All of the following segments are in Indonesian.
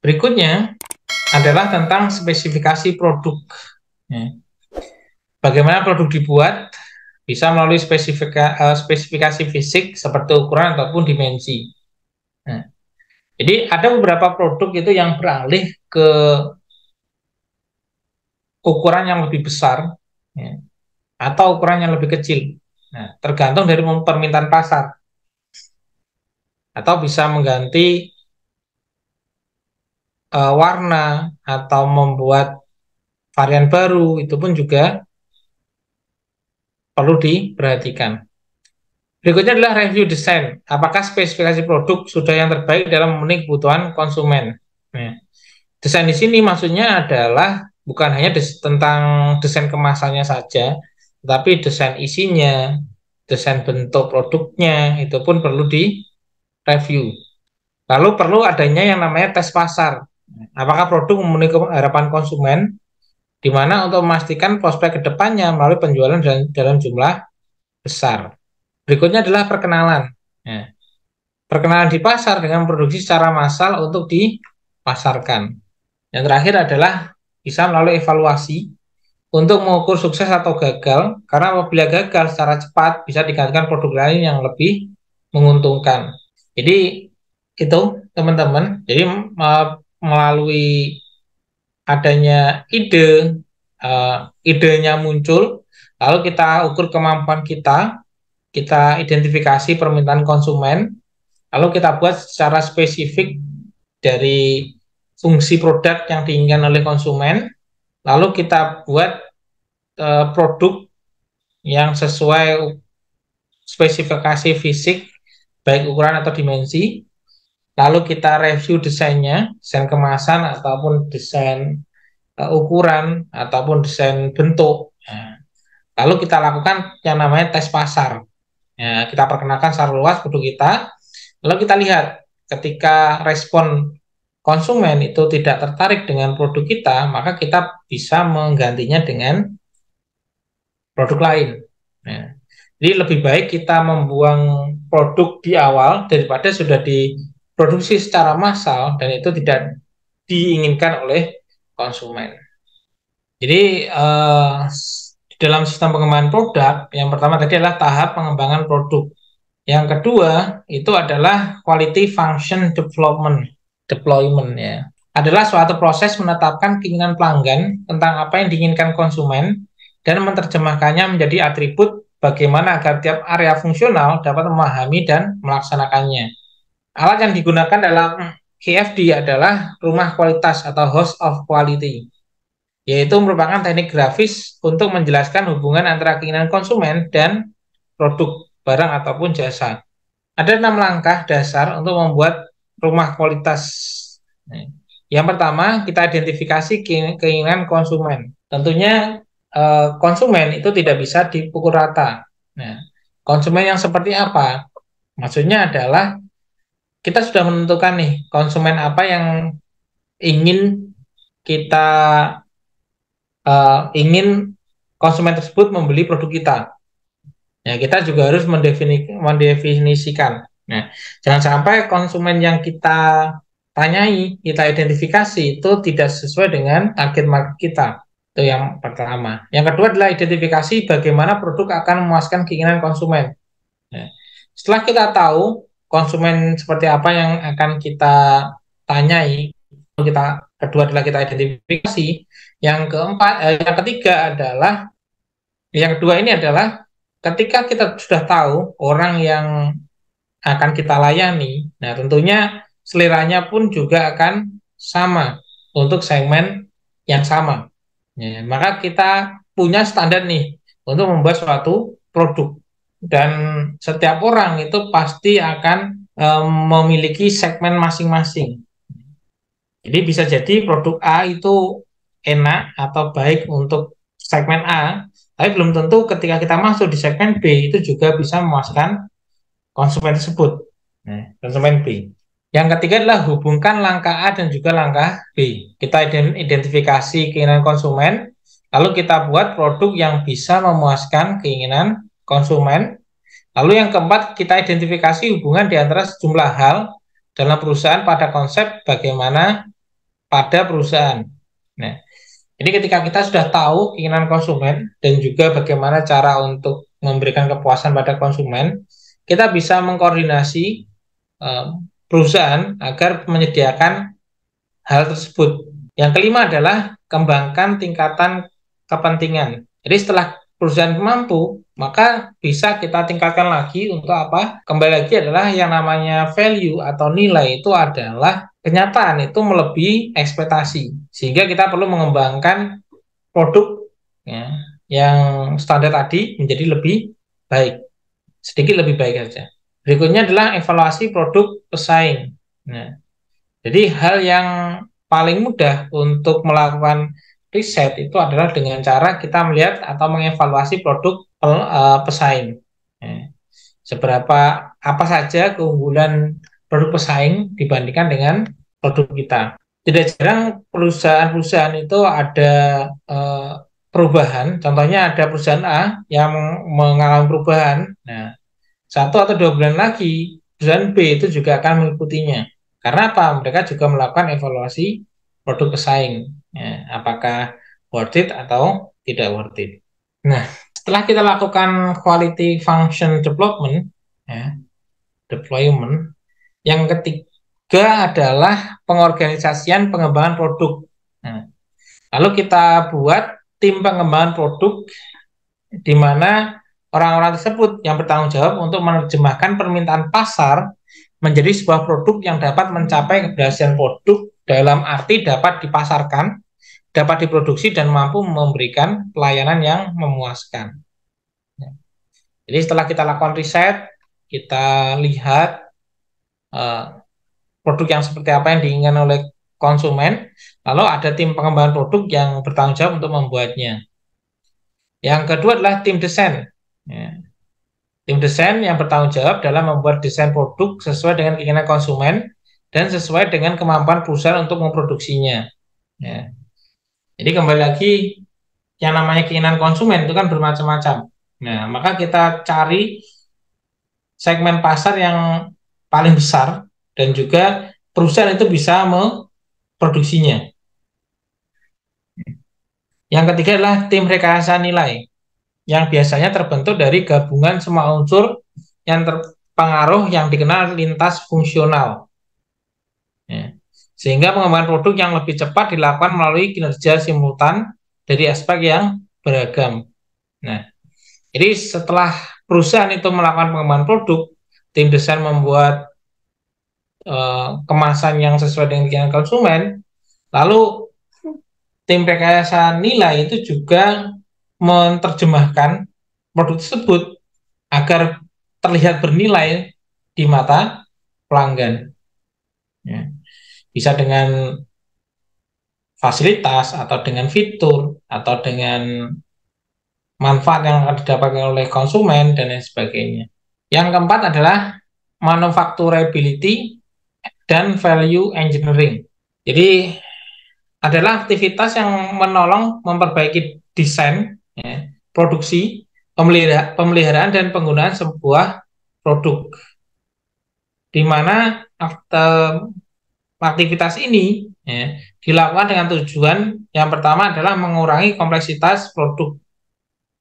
Berikutnya adalah tentang spesifikasi produk. Bagaimana produk dibuat? Bisa melalui spesifikasi fisik seperti ukuran ataupun dimensi. Nah, jadi ada beberapa produk itu yang beralih ke ukuran yang lebih besar, atau ukuran yang lebih kecil. Nah, tergantung dari permintaan pasar. Atau bisa mengganti warna atau membuat varian baru, itu pun juga perlu diperhatikan. Berikutnya adalah review desain. Apakah spesifikasi produk sudah yang terbaik dalam memenuhi kebutuhan konsumen? Nah, desain di sini maksudnya adalah bukan hanya tentang desain kemasannya saja, tapi desain isinya, desain bentuk produknya, itu pun perlu direview. Lalu perlu adanya yang namanya tes pasar. Apakah produk memenuhi harapan konsumen, di mana untuk memastikan prospek kedepannya melalui penjualan dalam jumlah besar. Berikutnya adalah perkenalan. Nah, perkenalan di pasar dengan produksi secara massal untuk dipasarkan. Yang terakhir adalah bisa melalui evaluasi untuk mengukur sukses atau gagal, karena apabila gagal secara cepat bisa digantikan produk lain yang lebih menguntungkan. Jadi itu teman-teman, jadi melalui adanya idenya muncul, lalu kita ukur kemampuan kita identifikasi permintaan konsumen, lalu kita buat secara spesifik dari fungsi produk yang diinginkan oleh konsumen, lalu kita buat produk yang sesuai spesifikasi fisik, baik ukuran atau dimensi, lalu kita review desainnya, desain kemasan ataupun desain ukuran ataupun desain bentuk. Nah, lalu kita lakukan yang namanya tes pasar. Ya, kita perkenalkan secara luas produk kita, lalu kita lihat ketika respon konsumen itu tidak tertarik dengan produk kita, maka kita bisa menggantinya dengan produk lain. Ya. Jadi lebih baik kita membuang produk di awal daripada sudah diproduksi secara massal dan itu tidak diinginkan oleh konsumen. Jadi dalam sistem pengembangan produk, yang pertama tadi adalah tahap pengembangan produk. Yang kedua itu adalah quality function deployment ya. Adalah suatu proses menetapkan keinginan pelanggan tentang apa yang diinginkan konsumen dan menerjemahkannya menjadi atribut bagaimana agar tiap area fungsional dapat memahami dan melaksanakannya. Alat yang digunakan dalam QFD adalah rumah kualitas atau house of quality, yaitu merupakan teknik grafis untuk menjelaskan hubungan antara keinginan konsumen dan produk, barang, ataupun jasa. Ada 6 langkah dasar untuk membuat rumah kualitas. Yang pertama, kita identifikasi keinginan konsumen. Tentunya konsumen itu tidak bisa dipukul rata. Nah, konsumen yang seperti apa? Maksudnya adalah kita sudah menentukan nih, konsumen apa yang ingin kita ingin konsumen tersebut membeli produk kita. Ya, kita juga harus mendefinisikan. Nah, jangan sampai konsumen yang kita tanyai, kita identifikasi itu tidak sesuai dengan target market kita. Itu yang pertama. Yang kedua adalah identifikasi bagaimana produk akan memuaskan keinginan konsumen. Nah, setelah kita tahu konsumen seperti apa yang akan kita tanyai, kedua adalah kita identifikasi. Yang ketiga adalah, yang kedua ini adalah ketika kita sudah tahu orang yang akan kita layani, nah tentunya seleranya pun juga akan sama untuk segmen yang sama. Ya, maka kita punya standar nih untuk membuat suatu produk, dan setiap orang itu pasti akan memiliki segmen masing-masing. Jadi bisa jadi produk A itu enak atau baik untuk segmen A, tapi belum tentu ketika kita masuk di segmen B itu juga bisa memuaskan konsumen tersebut, konsumen B. Yang ketiga adalah hubungkan langkah A dan juga langkah B. Kita identifikasi keinginan konsumen, lalu kita buat produk yang bisa memuaskan keinginan konsumen. Lalu yang keempat, kita identifikasi hubungan di antara sejumlah hal dalam perusahaan pada konsep bagaimana pada perusahaan. Nah, jadi ketika kita sudah tahu keinginan konsumen dan juga bagaimana cara untuk memberikan kepuasan pada konsumen, kita bisa mengkoordinasi eh, perusahaan agar menyediakan hal tersebut. Yang kelima adalah kembangkan tingkatan kepentingan. Jadi setelah perusahaan mampu, maka bisa kita tingkatkan lagi untuk apa? Kembali lagi adalah yang namanya value atau nilai itu adalah kenyataan itu melebihi ekspektasi. Sehingga kita perlu mengembangkan produk ya, yang standar tadi menjadi lebih baik, sedikit lebih baik saja. Berikutnya adalah evaluasi produk pesaing. Nah, jadi hal yang paling mudah untuk melakukan riset itu adalah dengan cara kita melihat atau mengevaluasi produk pesaing. Ya. Seberapa apa saja keunggulan produk pesaing dibandingkan dengan produk kita. Tidak jarang perusahaan-perusahaan itu ada eh, perubahan. Contohnya ada perusahaan A yang mengalami perubahan. Nah, 1 atau 2 bulan lagi perusahaan B itu juga akan mengikutinya. Karena apa? Mereka juga melakukan evaluasi produk pesaing. Ya, apakah worth it atau tidak worth it. Nah, setelah kita lakukan quality function development, ya, deployment, yang ketiga adalah pengorganisasian pengembangan produk. Nah, lalu kita buat tim pengembangan produk di mana orang-orang tersebut yang bertanggung jawab untuk menerjemahkan permintaan pasar menjadi sebuah produk yang dapat mencapai keberhasilan produk dalam arti dapat dipasarkan, dapat diproduksi, dan mampu memberikan pelayanan yang memuaskan. Jadi setelah kita lakukan riset, kita lihat produk yang seperti apa yang diinginkan oleh konsumen, lalu ada tim pengembangan produk yang bertanggung jawab untuk membuatnya. Yang kedua adalah tim desain. Ya. Tim desain yang bertanggung jawab dalam membuat desain produk sesuai dengan keinginan konsumen dan sesuai dengan kemampuan perusahaan untuk memproduksinya. Ya. Jadi kembali lagi, yang namanya keinginan konsumen itu kan bermacam-macam. Nah, maka kita cari segmen pasar yang paling besar dan juga perusahaan itu bisa memproduksinya. Yang ketiga adalah tim rekayasa nilai, yang biasanya terbentuk dari gabungan semua unsur yang terpengaruh yang dikenal lintas fungsional. Ya. Sehingga pengembangan produk yang lebih cepat dilakukan melalui kinerja simultan dari aspek yang beragam. Nah, jadi setelah perusahaan itu melakukan pengembangan produk, tim desain membuat kemasan yang sesuai dengan keinginan konsumen, lalu tim rekayasa nilai itu juga menerjemahkan produk tersebut agar terlihat bernilai di mata pelanggan. Ya. Bisa dengan fasilitas atau dengan fitur atau dengan manfaat yang akan didapatkan oleh konsumen dan lain sebagainya. Yang keempat adalah manufacturability dan value engineering. Jadi adalah aktivitas yang menolong memperbaiki desain, ya, produksi, pemeliharaan dan penggunaan sebuah produk, di mana aktivitas ini ya, dilakukan dengan tujuan yang pertama adalah mengurangi kompleksitas produk.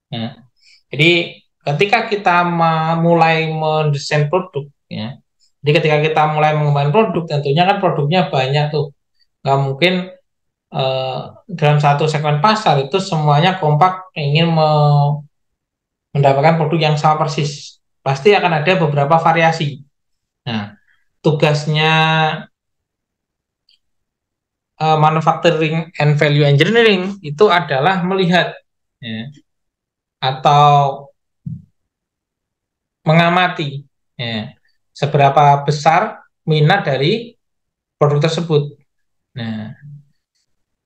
Ya. Jadi ketika kita mulai mendesain produk, ya, jadi ketika kita mulai mengembangkan produk, tentunya kan produknya banyak tuh, nggak mungkin dalam satu segmen pasar itu semuanya kompak ingin mendapatkan produk yang sama persis. Pasti akan ada beberapa variasi. Nah, tugasnya manufacturing and value engineering itu adalah melihat ya, atau mengamati ya, seberapa besar minat dari produk tersebut. Nah,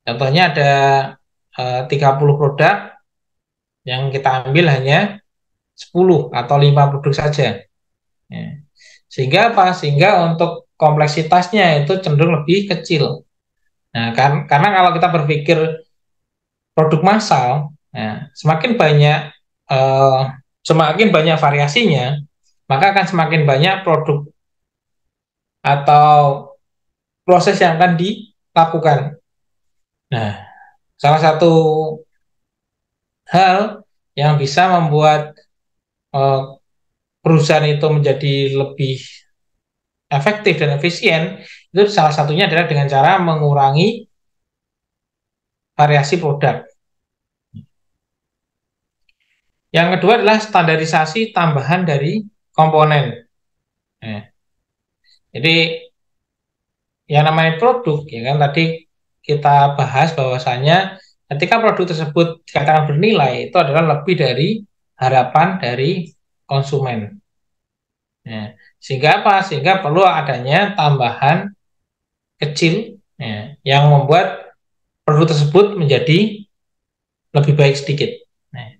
contohnya ada 30 produk yang kita ambil hanya 10 atau 5 produk saja. Ya. Sehingga apa? Sehingga untuk kompleksitasnya itu cenderung lebih kecil. Nah, karena kalau kita berpikir produk massal, ya, eh, semakin banyak variasinya, maka akan semakin banyak produk atau proses yang akan lakukan. Nah, salah satu hal yang bisa membuat eh, perusahaan itu menjadi lebih efektif dan efisien itu salah satunya adalah dengan cara mengurangi variasi produk. Yang kedua adalah standarisasi tambahan dari komponen. Nah, jadi yang namanya produk, ya kan tadi kita bahas bahwasanya ketika produk tersebut dikatakan bernilai itu adalah lebih dari harapan dari konsumen. Ya. Sehingga apa? Sehingga perlu adanya tambahan kecil ya, yang membuat produk tersebut menjadi lebih baik sedikit. Nah,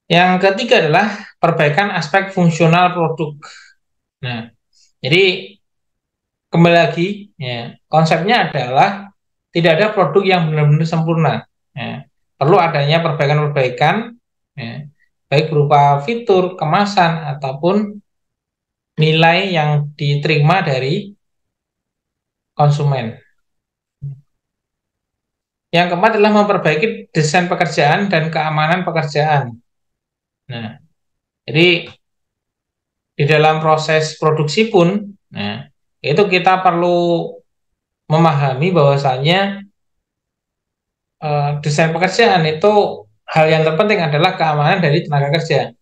yang ketiga adalah perbaikan aspek fungsional produk. Nah, jadi kembali lagi, ya, konsepnya adalah tidak ada produk yang benar-benar sempurna. Ya. Perlu adanya perbaikan-perbaikan, ya, baik berupa fitur, kemasan, ataupun nilai yang diterima dari konsumen. Yang keempat adalah memperbaiki desain pekerjaan dan keamanan pekerjaan. Nah, jadi di dalam proses produksi pun, nah, itu kita perlu memahami bahwasanya desain pekerjaan itu hal yang terpenting adalah keamanan dari tenaga kerja.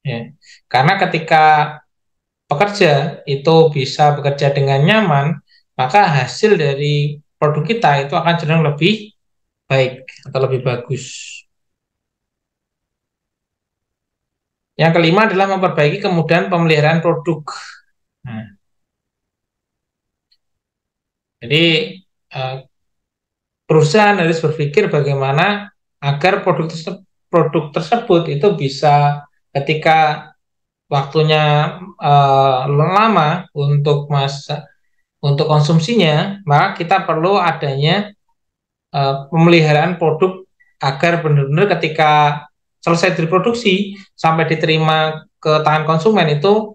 Ya. Karena ketika pekerja itu bisa bekerja dengan nyaman, maka hasil dari produk kita itu akan cenderung lebih baik atau lebih bagus. Yang kelima adalah memperbaiki kemudahan pemeliharaan produk. Nah, jadi eh, perusahaan harus berpikir bagaimana agar produk tersebut itu bisa ketika waktunya lama untuk konsumsinya, maka kita perlu adanya pemeliharaan produk agar benar-benar ketika selesai diproduksi sampai diterima ke tangan konsumen itu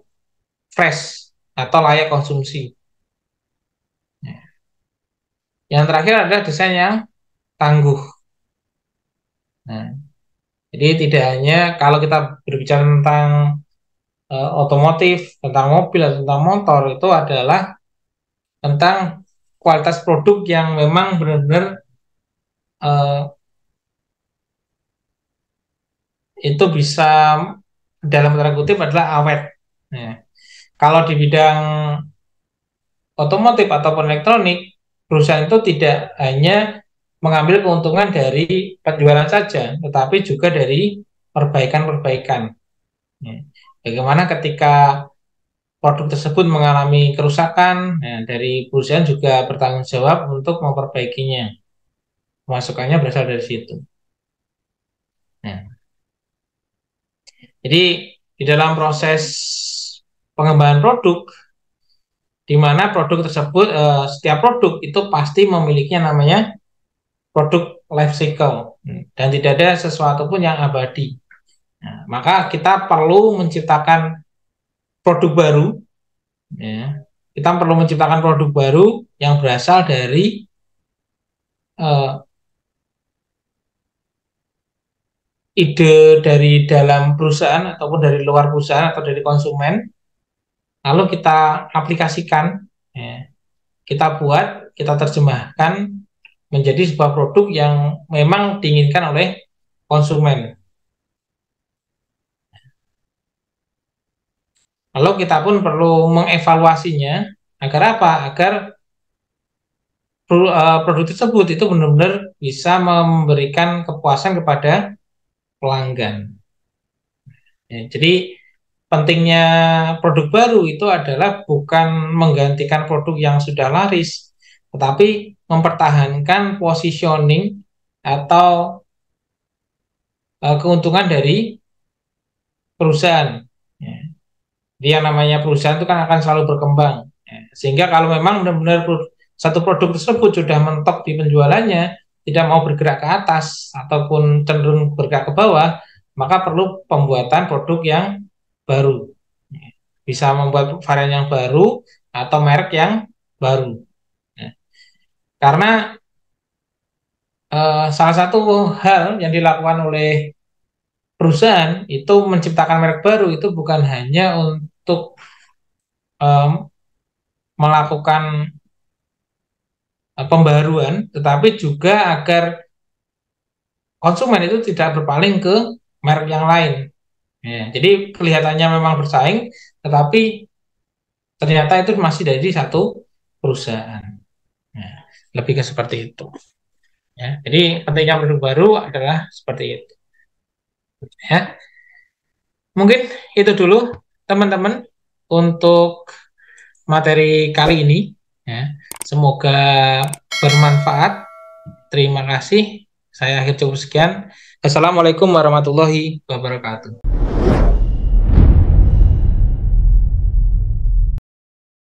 fresh atau layak konsumsi. Yang terakhir adalah desain yang tangguh. Nah, jadi tidak hanya kalau kita berbicara tentang otomotif, tentang mobil, atau tentang motor, itu adalah tentang kualitas produk yang memang benar-benar uh, itu bisa dalam tanda kutip adalah awet. Nah, kalau di bidang otomotif ataupun elektronik, perusahaan itu tidak hanya mengambil keuntungan dari penjualan saja, tetapi juga dari perbaikan-perbaikan. Ya. Bagaimana ketika produk tersebut mengalami kerusakan, nah, dari perusahaan juga bertanggung jawab untuk memperbaikinya. Masukannya berasal dari situ. Nah, jadi di dalam proses pengembangan produk, di mana produk tersebut, setiap produk itu pasti memiliki yang namanya produk life cycle, dan tidak ada sesuatu pun yang abadi. Nah, maka kita perlu menciptakan produk baru, ya. Kita perlu menciptakan produk baru yang berasal dari uh, ide dari dalam perusahaan ataupun dari luar perusahaan atau dari konsumen, lalu kita aplikasikan, ya, kita buat, kita terjemahkan menjadi sebuah produk yang memang diinginkan oleh konsumen. Lalu kita pun perlu mengevaluasinya agar apa? Agar produk tersebut itu benar-benar bisa memberikan kepuasan kepada pelanggan. Ya, jadi pentingnya produk baru itu adalah bukan menggantikan produk yang sudah laris, tetapi mempertahankan positioning atau keuntungan dari perusahaan. Ya. Jadi yang namanya perusahaan itu kan akan selalu berkembang. Ya. Sehingga kalau memang benar-benar satu produk tersebut sudah mentok di penjualannya, tidak mau bergerak ke atas ataupun cenderung bergerak ke bawah, maka perlu pembuatan produk yang baru. Ya. Bisa membuat varian yang baru atau merek yang baru. Karena salah satu hal yang dilakukan oleh perusahaan itu menciptakan merek baru itu bukan hanya untuk em, melakukan pembaruan, tetapi juga agar konsumen itu tidak berpaling ke merek yang lain. Ya, jadi kelihatannya memang bersaing, tetapi ternyata itu masih dari satu perusahaan. Ya, lebih ke seperti itu. Ya, jadi pentingnya produk baru adalah seperti itu. Ya, mungkin itu dulu teman-teman untuk materi kali ini. Ya, semoga bermanfaat. Terima kasih. Saya akhir cukup sekian. Assalamualaikum warahmatullahi wabarakatuh.